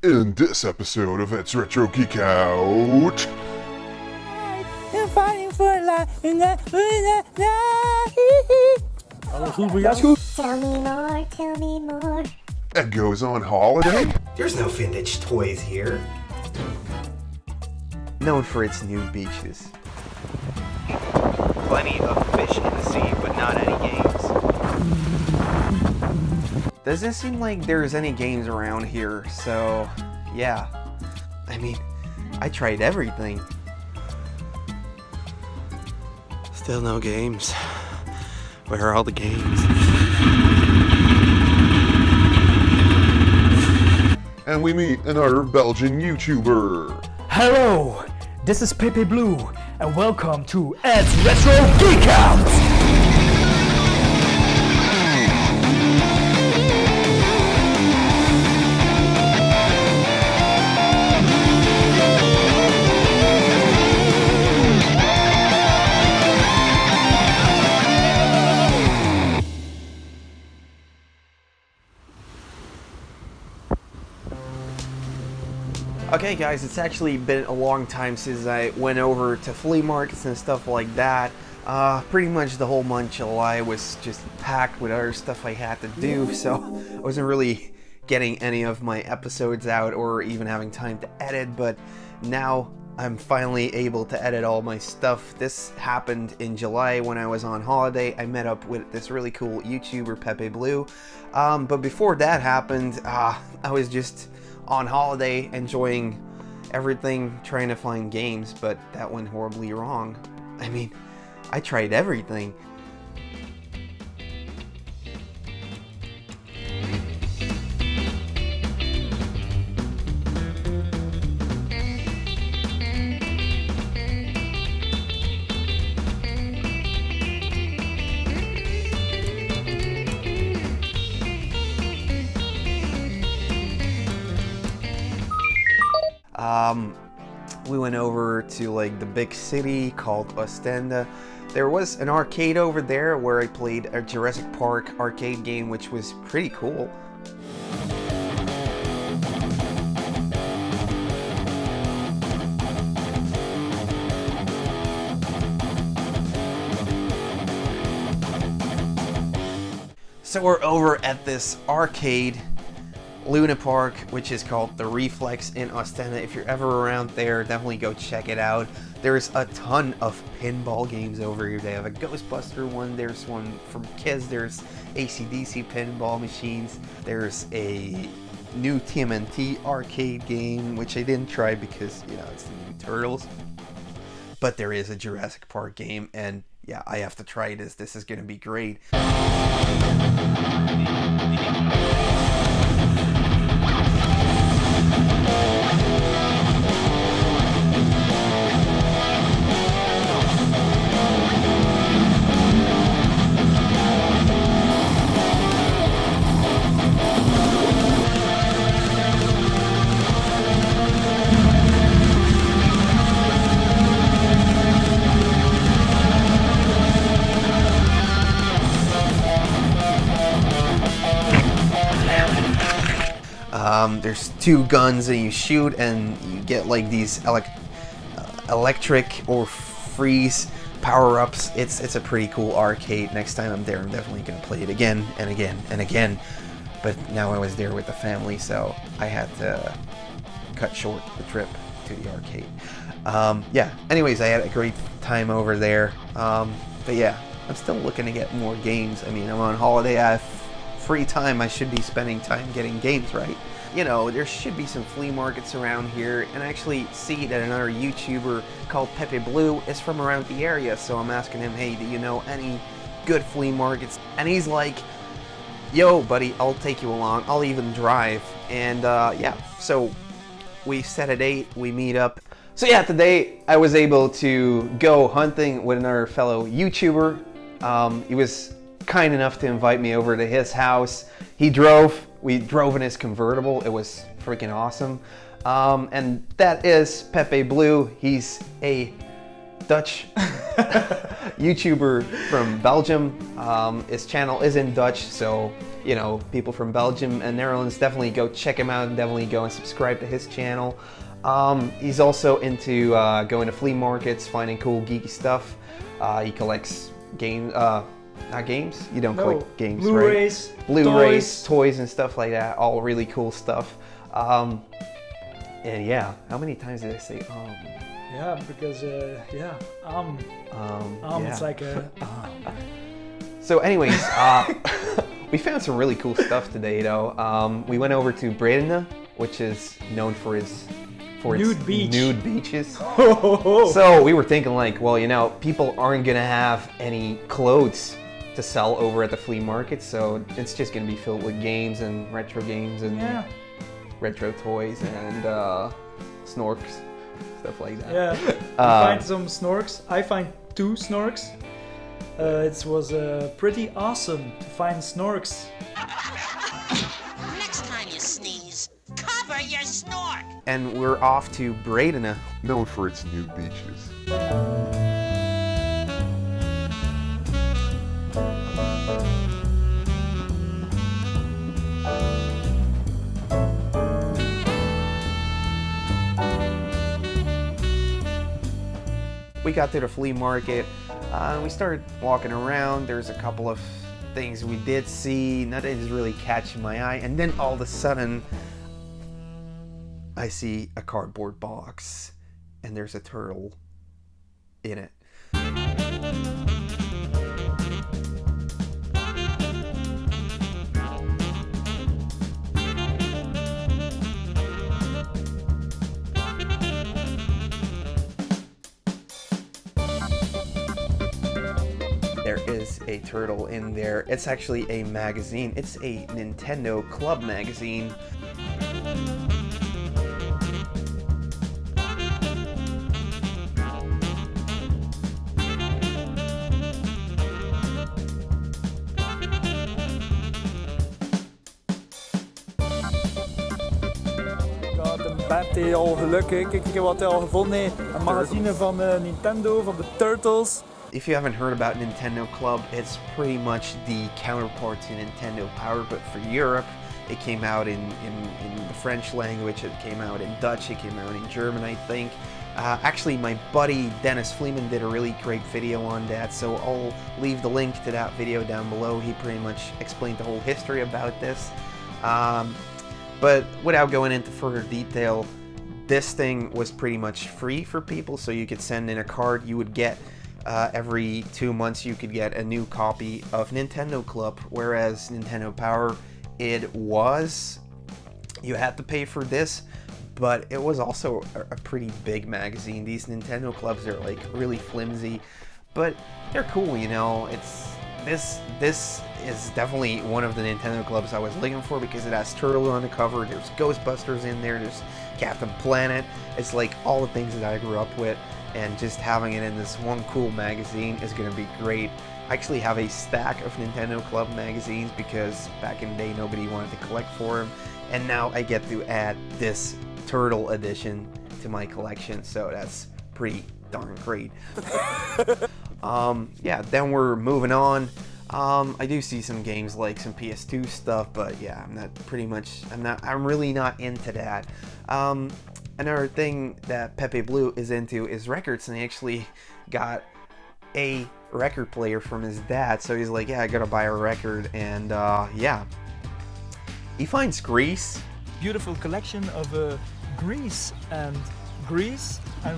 In this episode of Eds Retro Geek Out. I'm fighting for life. Tell me more, tell me more. Ed goes on holiday. There's no vintage toys here. Known for its nude beaches. Plenty of fish in the sea, but not any games. Doesn't seem like there's any games around here, so yeah. I mean, I tried everything. Still no games. Where are all the games? And we meet another Belgian YouTuber. Hello, this is PepeBlue, and welcome to edsretrogeekout. Okay guys, it's actually been a long time since I went over to flea markets and stuff like that. Pretty much the whole month of July was just packed with other stuff I had to do, so I wasn't really getting any of my episodes out or even having time to edit, but now I'm finally able to edit all my stuff. This happened in July when I was on holiday. I met up with this really cool YouTuber, PepeBlue, but before that happened, I was just on holiday enjoying everything, trying to find games, but that went horribly wrong. I mean, I tried everything. We went over to like the big city called Ostende. There was an arcade over there where I played a Jurassic Park arcade game, which was pretty cool. So we're over at this arcade Luna Park, which is called the Reflex in Ostende. If you're ever around there, definitely go check it out. There's a ton of pinball games over here. They have a Ghostbuster one, there's one from kids, there's AC/DC pinball machines, there's a new TMNT arcade game, which I didn't try because, you know, it's the new Turtles. But there is a Jurassic Park game, and yeah, I have to try this. This is gonna be great. There's two guns that you shoot and you get like these electric or freeze power-ups. It's a pretty cool arcade. Next time I'm there, I'm definitely gonna play it again and again and again. But now I was there with the family, so I had to cut short the trip to the arcade. Yeah, anyways, I had a great time over there. But yeah, I'm still looking to get more games. I mean, I'm on holiday, I have free time. I should be spending time getting games, right? You know, there should be some flea markets around here, and I actually see that another YouTuber called PepeBlue is from around the area, so I'm asking him, hey, do you know any good flea markets? And he's like, yo, buddy, I'll take you along, I'll even drive. And yeah, so we set a date, we meet up. So yeah, today I was able to go hunting with another fellow YouTuber. He was kind enough to invite me over to his house. We drove in his convertible. It was freaking awesome. And that is PepeBlue. He's a Dutch YouTuber from Belgium. His channel is in Dutch, so you know, people from Belgium and Netherlands. Definitely go check him out and definitely go and subscribe to his channel. He's also into going to flea markets, finding cool geeky stuff. He collects games, not games? You don't collect games, Blu-rays, right? Blu-rays, toys and stuff like that. All really cool stuff. And yeah, how many times did I say Yeah, because yeah, yeah. it's like a So anyways, we found some really cool stuff today though. We went over to Breda, which is known for its Nude beach. nude beaches. So we were thinking like, well, you know, people aren't gonna have any clothes to sell over at the flea market, so it's just gonna be filled with games and retro games and retro toys and snorks, stuff like that. Yeah, you find some snorks. I find 2 snorks. It was pretty awesome to find snorks. Next time you sneeze, cover your snork. And we're off to Breda. Known for its nude beaches. We got to the flea market, we started walking around. There's a couple of things we did see, nothing is really catching my eye, and then all of a sudden I see a cardboard box and there's a turtle in it. There is a turtle in there. It's actually a magazine. It's a Nintendo Club magazine. Bert heeft al geluk, hè. Kijk wat hij al gevonden heeft. Een magazine van Nintendo, van de Turtles. If you haven't heard about Nintendo Club, it's pretty much the counterpart to Nintendo Power, but for Europe, it came out in the French language, it came out in Dutch, it came out in German, I think. Actually, my buddy Dennis Fleeman did a really great video on that, so I'll leave the link to that video down below. He pretty much explained the whole history about this. But without going into further detail, this thing was pretty much free for people, so you could send in a card. You would get every 2 months you could get a new copy of Nintendo Club, whereas Nintendo Power, you had to pay for this, but it was also a pretty big magazine. These Nintendo Clubs are like really flimsy, but they're cool, you know. This is definitely one of the Nintendo Clubs I was looking for because it has Turtle on the cover, there's Ghostbusters in there, there's Captain Planet. It's like all the things that I grew up with, and just having it in this one cool magazine is going to be great. I actually have a stack of Nintendo Club magazines because back in the day nobody wanted to collect for them, and now I get to add this Turtle edition to my collection, so that's pretty darn great. Yeah, then we're moving on. I do see some games like some PS2 stuff, but yeah, I'm really not into that. Another thing that PepeBlue is into is records, and he actually got a record player from his dad, so he's like, yeah, I gotta buy a record, and yeah. He finds Grease. Beautiful collection of Grease, and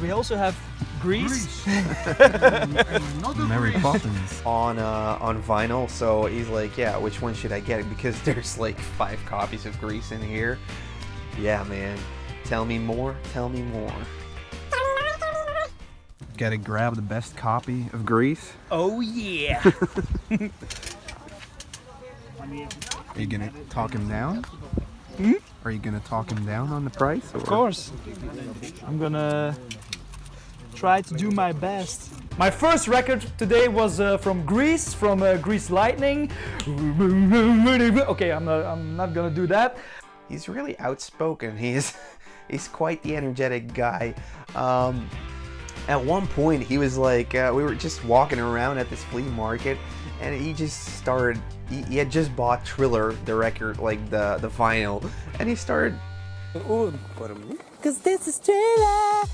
we also have Grease. Mary Poppins. On vinyl, so he's like, yeah, which one should I get? Because there's like 5 copies of Grease in here. Yeah, man. Tell me more, tell me more. Gotta grab the best copy of Grease. Oh yeah! Are you gonna talk him down? Are you gonna talk him down on the price? Or? Of course. I'm gonna try to do my best. My first record today was from Grease, from Grease Lightning. Okay, I'm not gonna do that. He's really outspoken. He's quite the energetic guy. At one point, he was like, we were just walking around at this flea market, and he just started he had just bought Thriller, the record, like the vinyl, and he started. Cause this is Thriller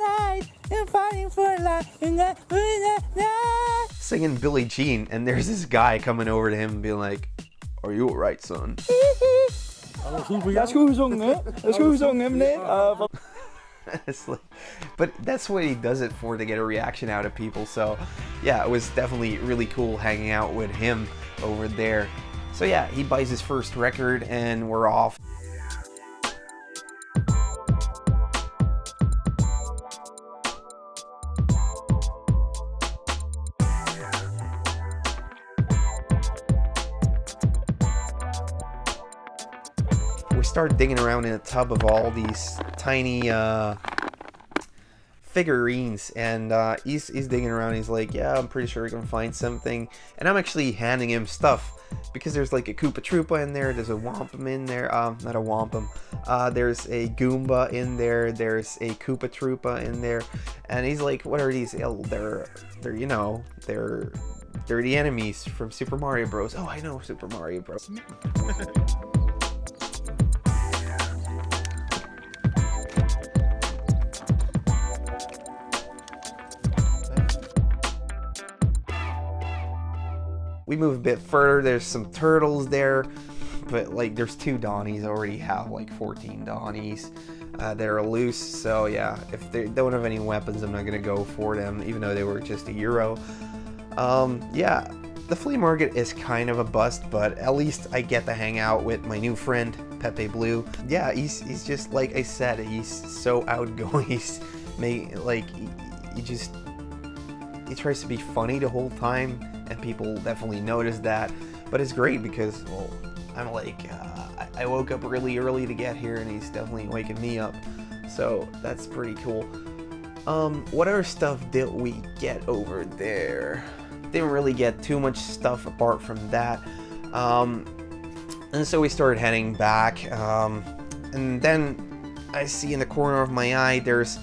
night, you're fighting for life, singing Billie Jean, and there's this guy coming over to him and being like, "Are you alright, son?" But that's what he does it for, to get a reaction out of people. So yeah, it was definitely really cool hanging out with him over there. So yeah, he buys his first record and we're off. We start digging around in a tub of all these tiny figurines, and he's digging around. He's like, yeah, I'm pretty sure we can find something. And I'm actually handing him stuff because there's like a Koopa Troopa in there, there's a Wampum in there, not a Wampum, there's a Goomba in there, there's a Koopa Troopa in there, and he's like, what are these? Oh, they're you know, they're the enemies from Super Mario Bros. Oh, I know Super Mario Bros. We move a bit further, there's some turtles there, but like there's 2 Donnies. I already have like 14 Donnies that are loose, so yeah, if they don't have any weapons, I'm not gonna go for them, even though they were just €1. Yeah, the flea market is kind of a bust, but at least I get to hang out with my new friend, PepeBlue. Yeah, he's just, like I said, he's so outgoing. He's he tries to be funny the whole time, and people definitely notice that. But it's great because, well, I'm like, I woke up really early to get here, and he's definitely waking me up. So that's pretty cool. What other stuff did we get over there? Didn't really get too much stuff apart from that. And so we started heading back. And then I see in the corner of my eye, there's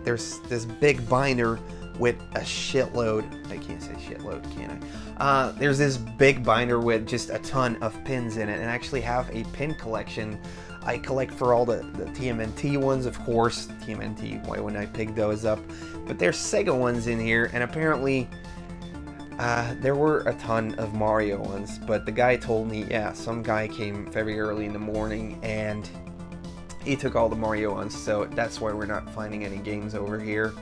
this big binder with a shitload. I can't say shitload, can I? There's this big binder with just a ton of pins in it, and I actually have a pin collection. I collect for all the TMNT ones, of course. TMNT, why wouldn't I pick those up? But there's Sega ones in here, and apparently there were a ton of Mario ones. But the guy told me, yeah, some guy came very early in the morning and he took all the Mario ones, so that's why we're not finding any games over here.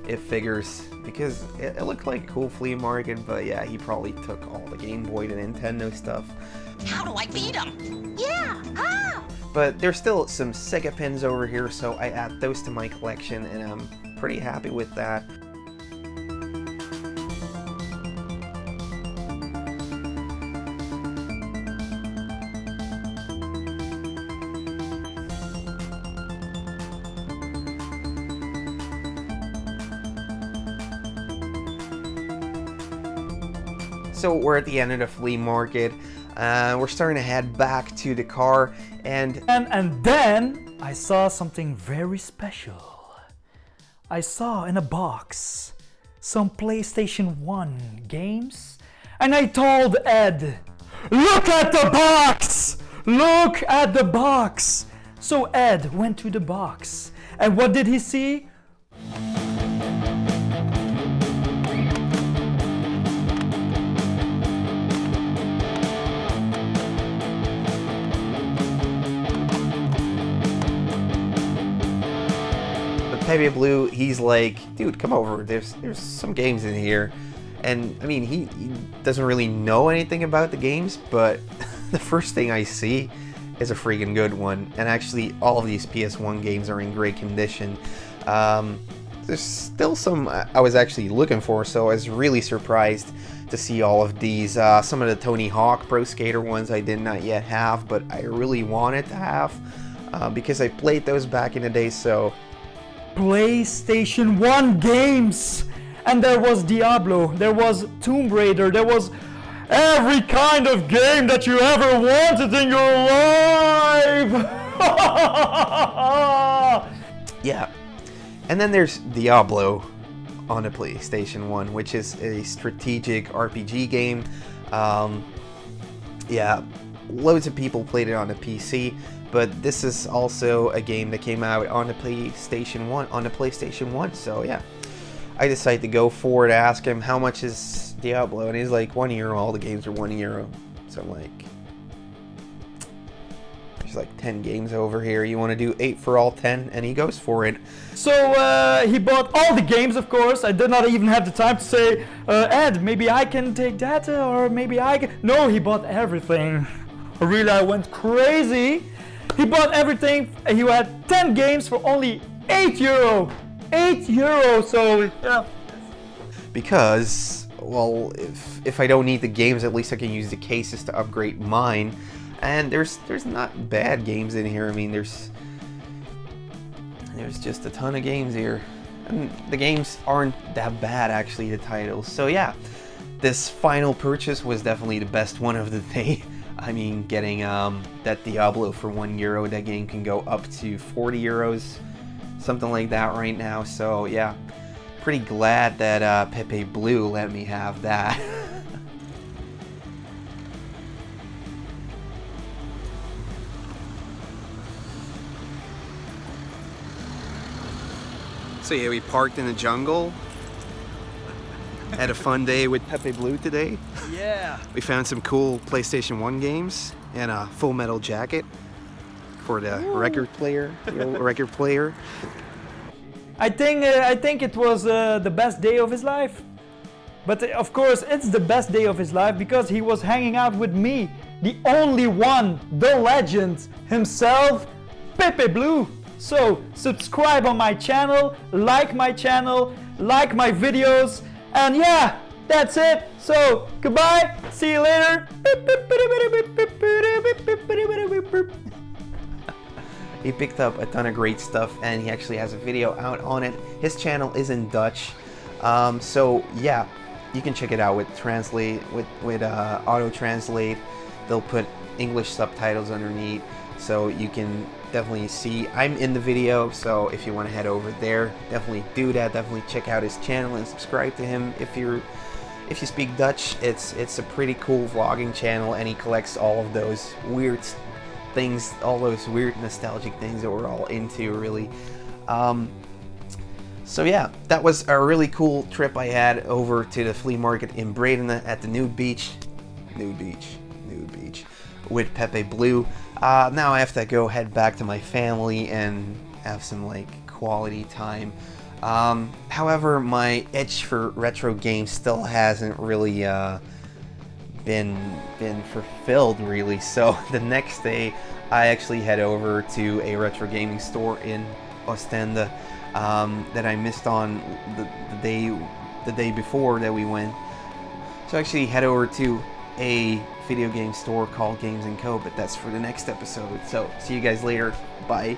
It figures, because it looked like a cool flea market, but yeah, he probably took all the Game Boy to Nintendo stuff. How do I beat him? Yeah, how? But there's still some Sega pins over here, so I add those to my collection, and I'm pretty happy with that. So we're at the end of the flea market. We're starting to head back to the car, and then I saw something very special. I saw in a box some PlayStation 1 games, and I told Ed, "Look at the box! Look at the box!" So Ed went to the box, and what did he see? PepeBlue, he's like, dude, come over, there's some games in here. And I mean, he doesn't really know anything about the games, but the first thing I see is a freaking good one. And actually, all of these PS1 games are in great condition. There's still some I was actually looking for, so I was really surprised to see all of these. Some of the Tony Hawk Pro Skater ones I did not yet have, but I really wanted to have because I played those back in the day, so... PlayStation 1 games, and there was Diablo, there was Tomb Raider, there was every kind of game that you ever wanted in your life. Yeah, and then there's Diablo on the PlayStation 1, which is a strategic RPG game. Yeah, loads of people played it on the PC, but this is also a game that came out on the PlayStation 1. So yeah, I decided to go for it. Ask him how much is Diablo, and he's like €1. All the games are €1. So I'm like, there's like 10 games over here. You want to do 8 for all 10? And he goes for it. So he bought all the games, of course. I did not even have the time to say, Ed, maybe I can take that, or maybe I can. No, he bought everything. Really, I went crazy. He bought everything. He had 10 games for only €8. €8. So yeah. Because, well, if I don't need the games, at least I can use the cases to upgrade mine. And there's not bad games in here. I mean, there's just a ton of games here, and the games aren't that bad actually, the titles. So yeah, this final purchase was definitely the best one of the day. I mean, getting that Diablo for €1, that game can go up to €40, something like that right now. So yeah, pretty glad that PepeBlue let me have that. So yeah, we parked in the jungle. Had a fun day with PepeBlue today. Yeah. We found some cool PlayStation 1 games and a Full Metal Jacket for the record player. The old record player. I think it was the best day of his life. But of course, it's the best day of his life because he was hanging out with me, the only one, the legend himself, PepeBlue. So subscribe on my channel, like my videos, and yeah, that's it. So goodbye, see you later. He picked up a ton of great stuff, and he actually has a video out on it. His channel is in Dutch, so yeah, you can check it out with auto translate. They'll put English subtitles underneath, so you can definitely see I'm in the video. So if you want to head over there, definitely do that. Definitely check out his channel and subscribe to him if you speak Dutch. It's a pretty cool vlogging channel, and he collects all of those weird things, all those weird nostalgic things that we're all into, really. So yeah, that was a really cool trip I had over to the flea market in Braden at the nude beach with PepeBlue. Now I have to go head back to my family and have some like quality time. However, my itch for retro games still hasn't really been fulfilled, really. So the next day I actually head over to a retro gaming store in Ostende that I missed on the day before that we went. So I actually head over to a video game store called Games & Co, but that's for the next episode. So see you guys later. Bye.